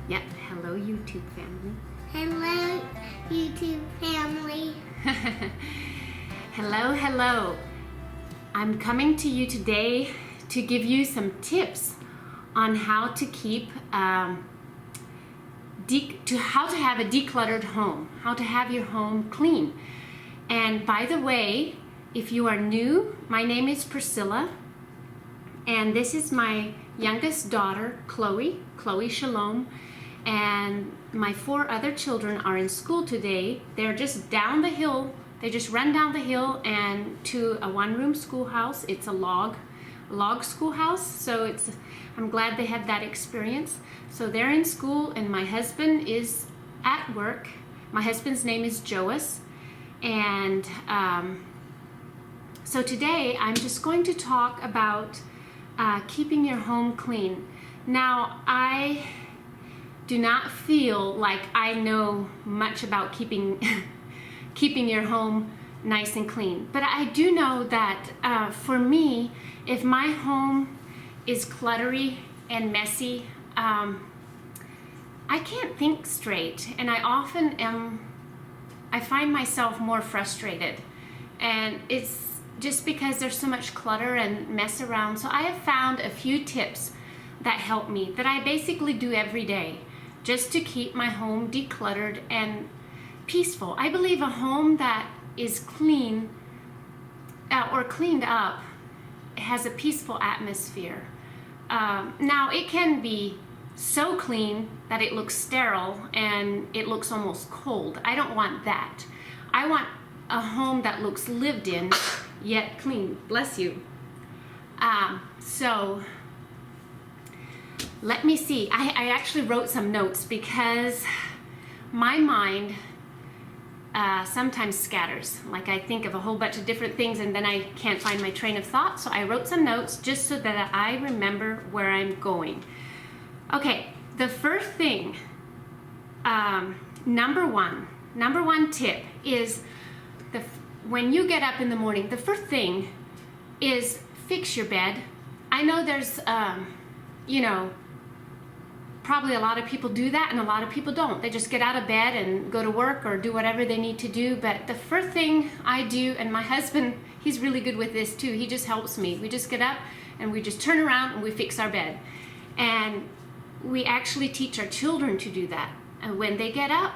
Yep. Hello, YouTube family. Hello, YouTube family. Hello, hello. I'm coming to you today to give you some tips on how to keep, how to have a decluttered home, how to have your home clean. And by the way, if you are new, my name is Priscilla, and this is my youngest daughter, Chloe Shalom, and my 4 other children are in school today. They're just down the hill. They just run down the hill and to a one-room schoolhouse. It's a log schoolhouse, so I'm glad they had that experience. So they're in school and my husband is at work. My husband's name is Joas, and so today I'm just going to talk about keeping your home clean. Now, I do not feel like I know much about keeping your home nice and clean, but I do know that for me, if my home is cluttery and messy, I can't think straight, and I find myself more frustrated, and it's just because there's so much clutter and mess around. So I have found a few tips that help me, that I basically do every day, just to keep my home decluttered and peaceful. I believe a home that is clean or cleaned up has a peaceful atmosphere. Now, it can be so clean that it looks sterile and it looks almost cold. I don't want that. I want a home that looks lived in yet clean. Bless you. So let me see. I actually wrote some notes because my mind sometimes scatters. Like, I think of a whole bunch of different things and then I can't find my train of thought. So I wrote some notes just so that I remember where I'm going. Okay, the first thing, number one tip is when you get up in the morning, the first thing is fix your bed. I know there's, probably a lot of people do that and a lot of people don't. They just get out of bed and go to work or do whatever they need to do. But the first thing I do, and my husband, he's really good with this too. He just helps me. We just get up and we just turn around and we fix our bed. And we actually teach our children to do that. And when they get up,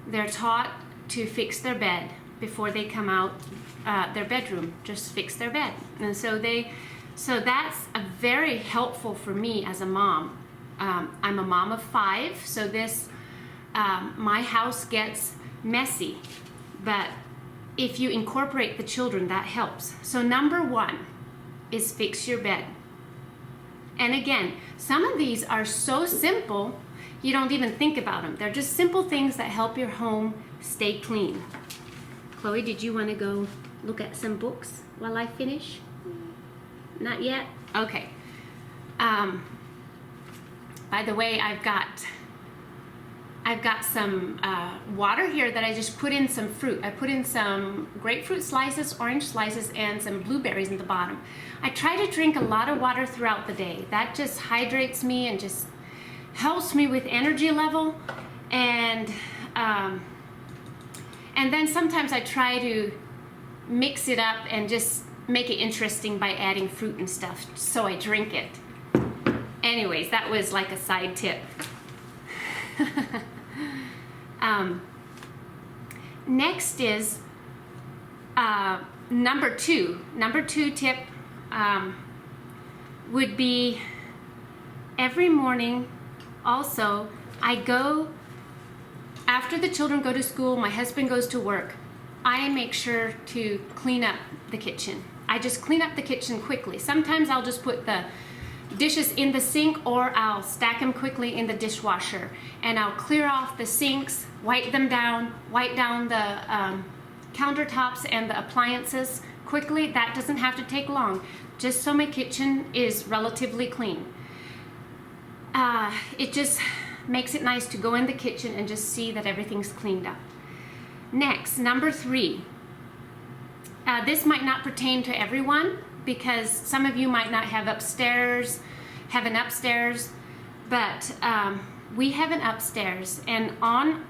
they're taught to fix their bed before they come out their bedroom. Just fix their bed. And so that's a very helpful for me as a mom. I'm a mom of 5, so my house gets messy, but if you incorporate the children, that helps. So number 1 is fix your bed. And again, some of these are so simple, you don't even think about them. They're just simple things that help your home stay clean. Chloe, did you want to go look at some books while I finish? Not yet? Okay. By the way, I've got some water here that I just put in some fruit. I put in some grapefruit slices, orange slices, and some blueberries in the bottom. I try to drink a lot of water throughout the day. That just hydrates me and just helps me with energy level. And then sometimes I try to mix it up and just make it interesting by adding fruit and stuff, so I drink it. Anyways, that was like a side tip. Next is number 2. Number 2 tip would be every morning also, after the children go to school, my husband goes to work, I make sure to clean up the kitchen. I just clean up the kitchen quickly. Sometimes I'll just put the dishes in the sink, or I'll stack them quickly in the dishwasher, and I'll clear off the sinks, wipe down the countertops and the appliances quickly. That doesn't have to take long, just so my kitchen is relatively clean. It just makes it nice to go in the kitchen and just see that everything's cleaned up. Next, number 3. This might not pertain to everyone, because some of you might not have an upstairs, but we have an upstairs, and on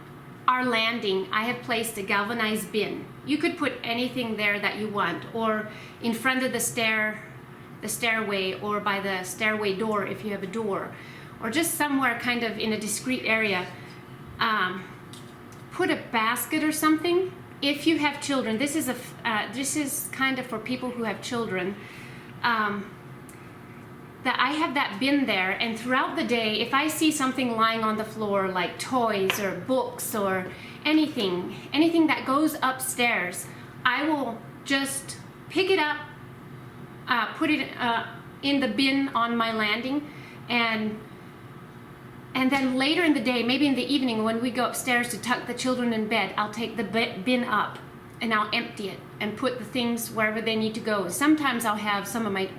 our landing, I have placed a galvanized bin. You could put anything there that you want, or in front of the stairway, or by the stairway door if you have a door, or just somewhere kind of in a discreet area. Put a basket or something. If you have children, this is kind of for people who have children. That I have that bin there, and throughout the day, if I see something lying on the floor like toys or books or anything that goes upstairs, I will just pick it up, put it in the bin on my landing, and then later in the day, maybe in the evening when we go upstairs to tuck the children in bed, I'll take the bin up and I'll empty it and put the things wherever they need to go. Sometimes I'll have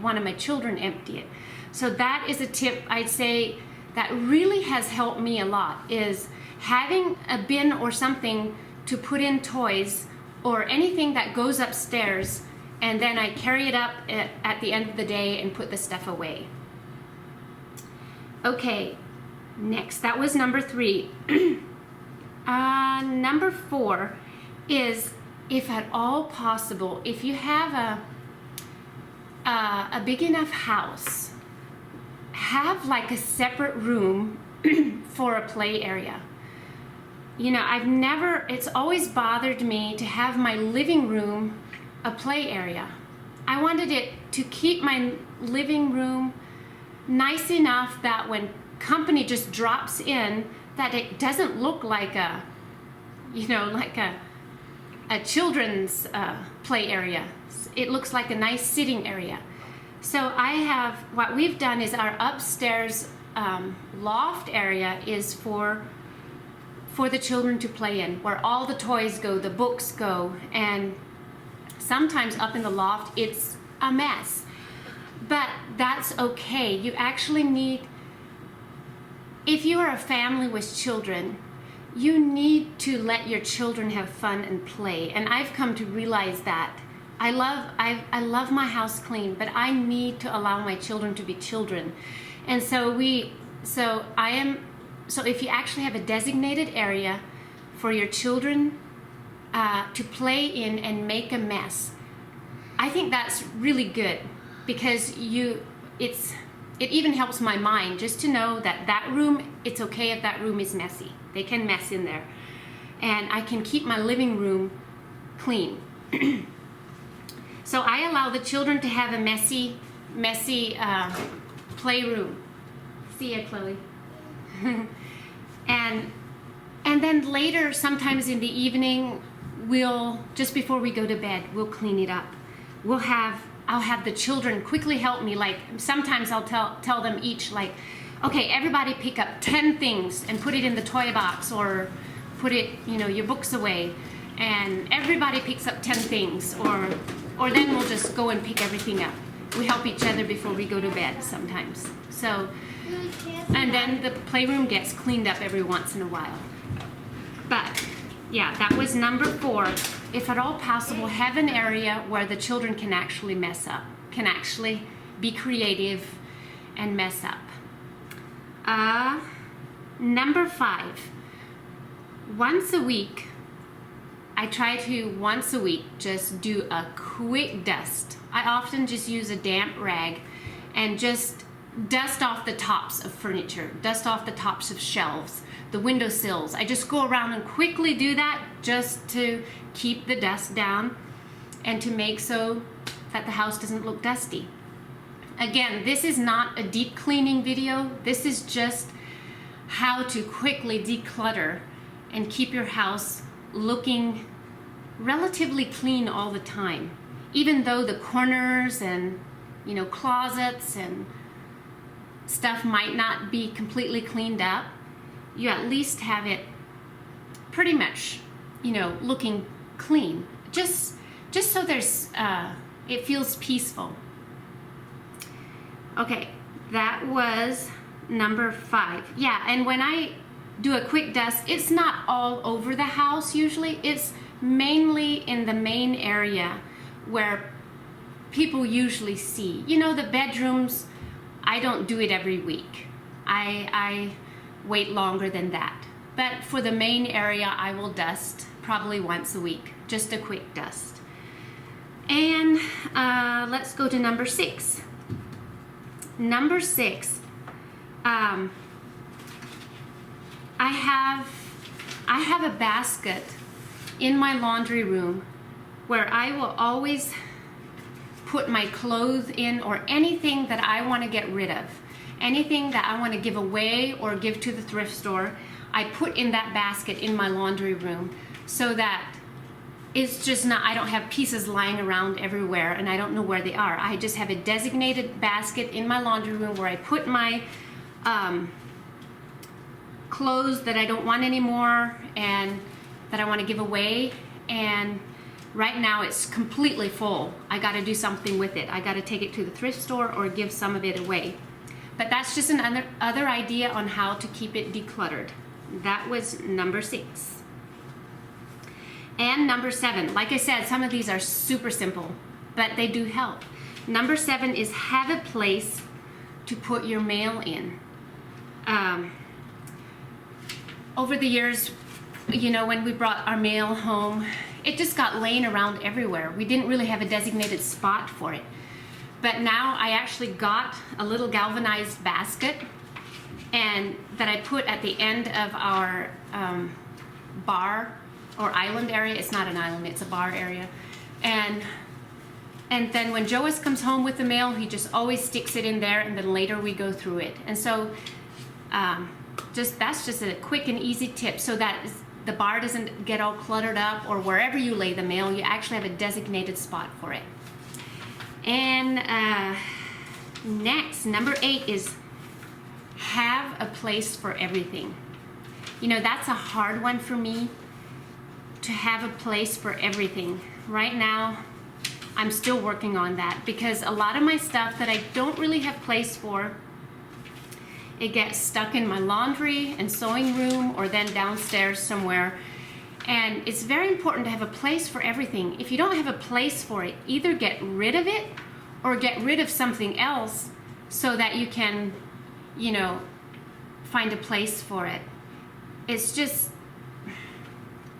one of my children empty it. So that is a tip I'd say that really has helped me a lot, is having a bin or something to put in toys or anything that goes upstairs, and then I carry it up at the end of the day and put the stuff away. Okay, next, that was number 3. Number 4 is, if at all possible, if you have a big enough house, have like a separate room for a play area. You know, it's always bothered me to have my living room a play area. I wanted it to keep my living room nice enough that when company just drops in, that it doesn't look like a children's play area. It looks like a nice sitting area. So what we've done is our upstairs loft area is for the children to play in, where all the toys go, the books go, and sometimes up in the loft it's a mess. But that's okay. You actually need, if you are a family with children, you need to let your children have fun and play. And I've come to realize that. I love my house clean, but I need to allow my children to be children. And so if you actually have a designated area for your children to play in and make a mess, I think that's really good, because it even helps my mind just to know that room, it's okay if that room is messy. They can mess in there. And I can keep my living room clean. So I allow the children to have a messy playroom. See ya, Chloe. And then later, sometimes in the evening, just before we go to bed, we'll clean it up. I'll have the children quickly help me. Like, sometimes I'll tell them each, like, okay, everybody pick up 10 things and put it in the toy box, or put it, your books away. And everybody picks up 10 things, or then we'll just go and pick everything up. We help each other before we go to bed sometimes. So, and then the playroom gets cleaned up every once in a while. But yeah, that was number 4. If at all possible, have an area where the children can actually mess up, can actually be creative and mess up. Number 5, once a week, I try to once a week just do a quick dust. I often just use a damp rag and just dust off the tops of furniture, dust off the tops of shelves, the windowsills. I just go around and quickly do that just to keep the dust down and to make so that the house doesn't look dusty. Again, this is not a deep cleaning video. This is just how to quickly declutter and keep your house looking relatively clean all the time. Even though the corners and closets and stuff might not be completely cleaned up, you at least have it pretty much looking clean, just so there's it feels peaceful. Okay, that was number 5. Yeah, and when I do a quick dust, it's not all over the house usually. It's mainly in the main area where people usually see. The bedrooms, I don't do it every week. I wait longer than that. But for the main area, I will dust probably once a week, just a quick dust. And let's go to number 6. Number 6, I have a basket in my laundry room where I will always put my clothes in, or anything that I want to get rid of, anything that I want to give away or give to the thrift store, I put in that basket in my laundry room, so that it's just not, I don't have pieces lying around everywhere and I don't know where they are. I just have a designated basket in my laundry room where I put my clothes that I don't want anymore and that I want to give away. And right now it's completely full. I got to do something with it. I got to take it to the thrift store or give some of it away. But that's just another idea on how to keep it decluttered. That was number 6. And number 7, like I said, some of these are super simple, but they do help. Number 7 is have a place to put your mail in. Over the years, you know, when we brought our mail home, it just got laying around everywhere. We didn't really have a designated spot for it. But now I actually got a little galvanized basket and that I put at the end of our bar or island area. It's not an island, it's a bar area. And then when Joas comes home with the mail, he just always sticks it in there, and then later we go through it. And so that's just a quick and easy tip, so that the bar doesn't get all cluttered up, or wherever you lay the mail, you actually have a designated spot for it. And next, number 8 is have a place for everything. You know, that's a hard one for me, to have a place for everything. Right now, I'm still working on that, because a lot of my stuff that I don't really have place for, it gets stuck in my laundry and sewing room, or then downstairs somewhere. And it's very important to have a place for everything. If you don't have a place for it, either get rid of it or get rid of something else so that you can, you know, find a place for it. It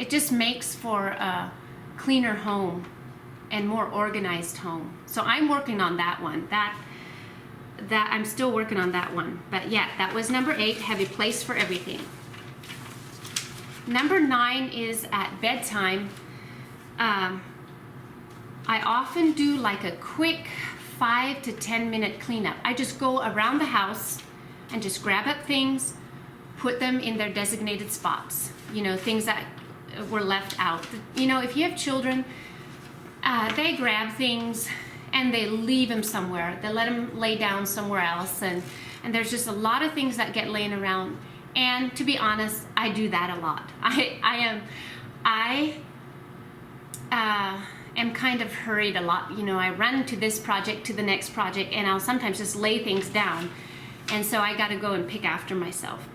just makes for a cleaner home and more organized home. So I'm working on that one. That I'm still working on that one. But yeah, that was number 8, have a place for everything. Number 9 is at bedtime. I often do like a quick 5 to 10 minute cleanup. I just go around the house and just grab up things, put them in their designated spots. You know, things that were left out. You know, if you have children, they grab things and they leave them somewhere. They let them lay down somewhere else, and there's just a lot of things that get laying around. And to be honest, I do that a lot. I am kind of hurried a lot. You know, I run to this project, to the next project, and I'll sometimes just lay things down. And so I got to go and pick up after myself.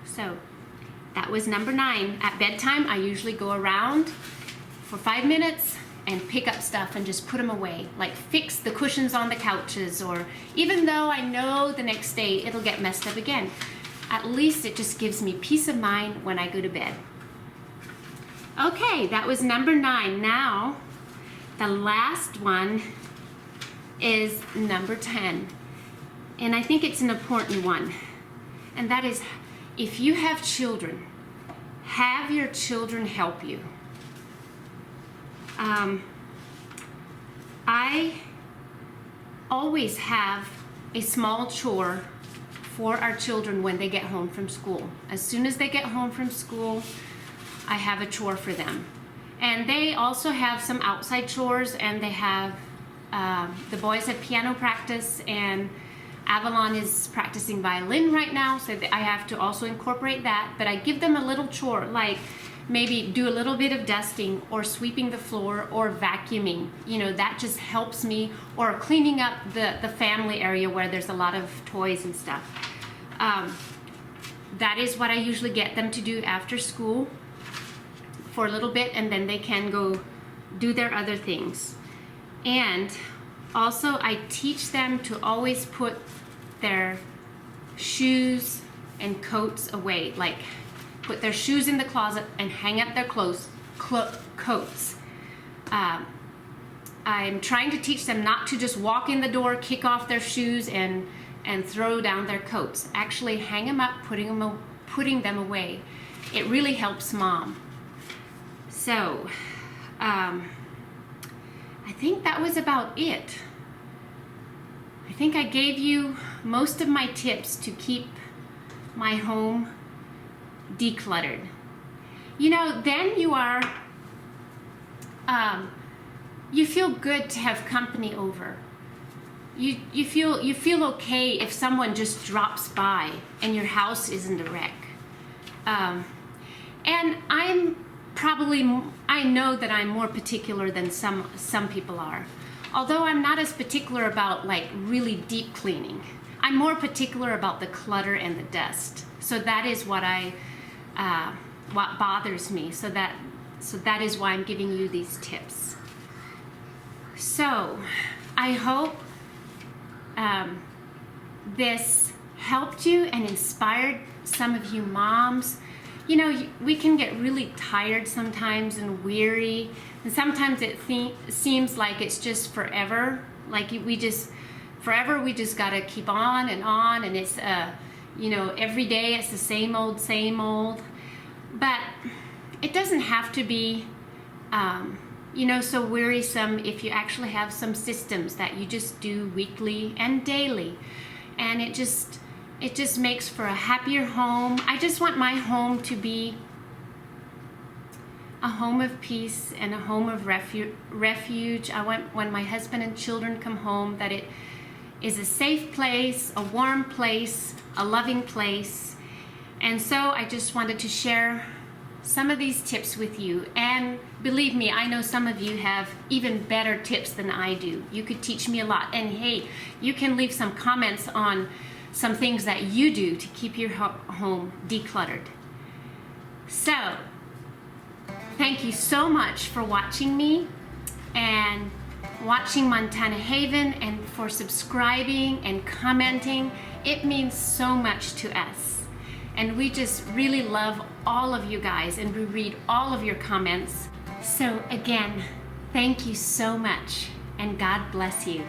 So that was number 9. At bedtime, I usually go around for 5 minutes and pick up stuff and just put them away. Like fix the cushions on the couches, or even though I know the next day it'll get messed up again, at least it just gives me peace of mind when I go to bed. Okay, that was number 9. Now, the last one is number 10. And I think it's an important one. And that is, if you have children, have your children help you. I always have a small chore for our children when they get home from school. As soon as they get home from school, I have a chore for them. And they also have some outside chores, and they have, the boys have piano practice, and Avalon is practicing violin right now, so I have to also incorporate that. But I give them a little chore, like maybe do a little bit of dusting, or sweeping the floor, or vacuuming. You know, that just helps me, or cleaning up the family area where there's a lot of toys and stuff. That is what I usually get them to do after school for a little bit, and then they can go do their other things. And also I teach them to always put their shoes and coats away. Like put their shoes in the closet and hang up their coats. I'm trying to teach them not to just walk in the door, kick off their shoes, and throw down their coats. Actually hang them up, putting them away. It really helps Mom. So, I think that was about it. I think I gave you most of my tips to keep my home decluttered. You know, then you are, you feel good to have company over. You feel okay if someone just drops by and your house isn't a wreck. And I know that I'm more particular than some people are. Although I'm not as particular about like really deep cleaning. I'm more particular about the clutter and the dust. So that is what bothers me. So that is why I'm giving you these tips. So I hope this helped you and inspired some of you moms. You know, we can get really tired sometimes and weary, and sometimes it seems like it's just forever. Like we just gotta keep on, and it's you know, every day it's the same old. But it doesn't have to be you know, so wearisome if you actually have some systems that you just do weekly and daily, and it just makes for a happier home. I just want my home to be a home of peace and a home of refuge. I want, when my husband and children come home, that it is a safe place, a warm place, a loving place. And so I just wanted to share some of these tips with you. And believe me, I know some of you have even better tips than I do. You could teach me a lot. And hey, you can leave some comments on some things that you do to keep your home decluttered. So, thank you so much for watching me and watching Montana Haven, and for subscribing and commenting. It means so much to us. And we just really love all of you guys, and we read all of your comments. So again, thank you so much, and God bless you.